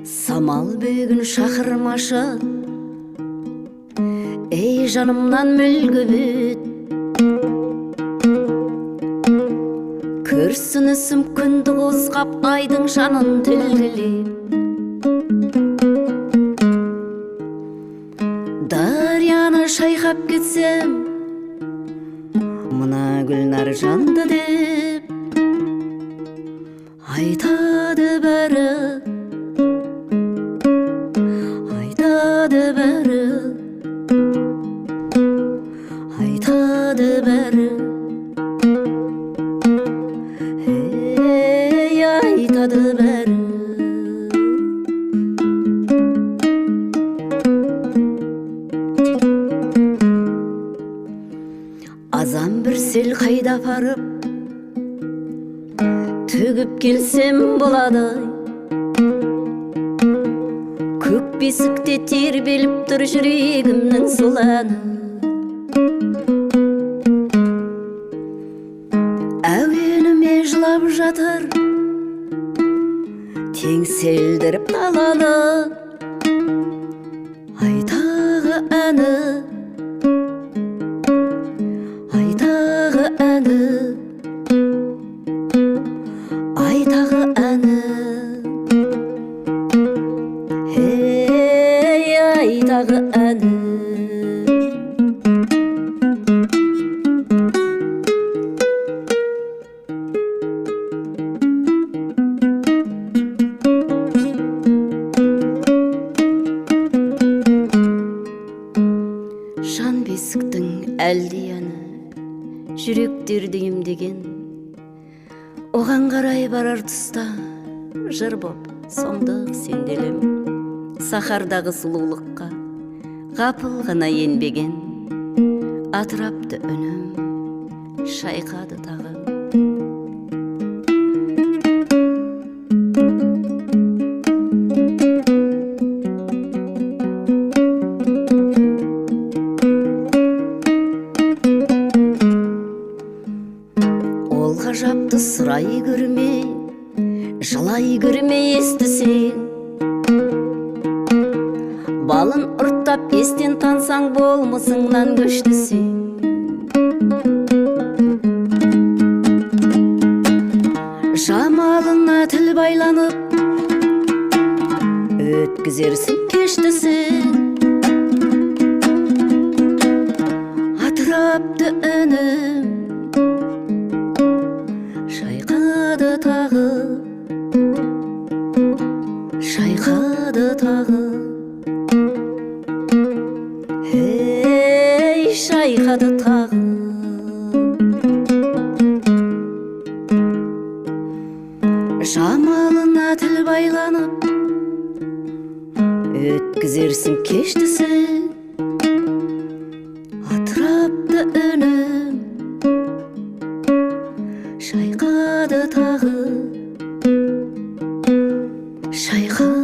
Самал бөгін шақырмашы, ей жанымнан мүлгіп өт. Күрсінісім күнді қозғап, айдың жанын тілгілеп. Дарияны шайқап кетсем, мына гүлнар жанды деп айтады бәрі. Айтады бәрі, айтады бәрі, ей, айтады бәрі. Азан бір сел қайда апарып төгіп келсем болады. Көк бесікте тербеліп тұр жүрегімнің сол әні. Әуеніме жылап жатыр, теңселдіріп қалады. Айтағы әні, айтағы әні, айтағы әні, айтағы әні. Жан бесіктің әлдияны, жүректерді емдеген, оған қарай барар тұста жыр боп сомдық сенделем. Сахардағы сұлулыққа ғапыл ғана енбеген, атырапты үнім шайқады тағы. Ол ғажапты сұрай көрмей, жылай көрмей естісең, балын ұрттап естен тансаң, болмысыңнан көштісең. Жамалына тіл байланып, өткізерсің кештісің. Атырапты үнім шайқады тағы, шайқады тағы, ей, шайқады тағы. Жамалына тіл байланып, өткізерсің кештісің. Атырапты үнім шайқады тағы, шайқады.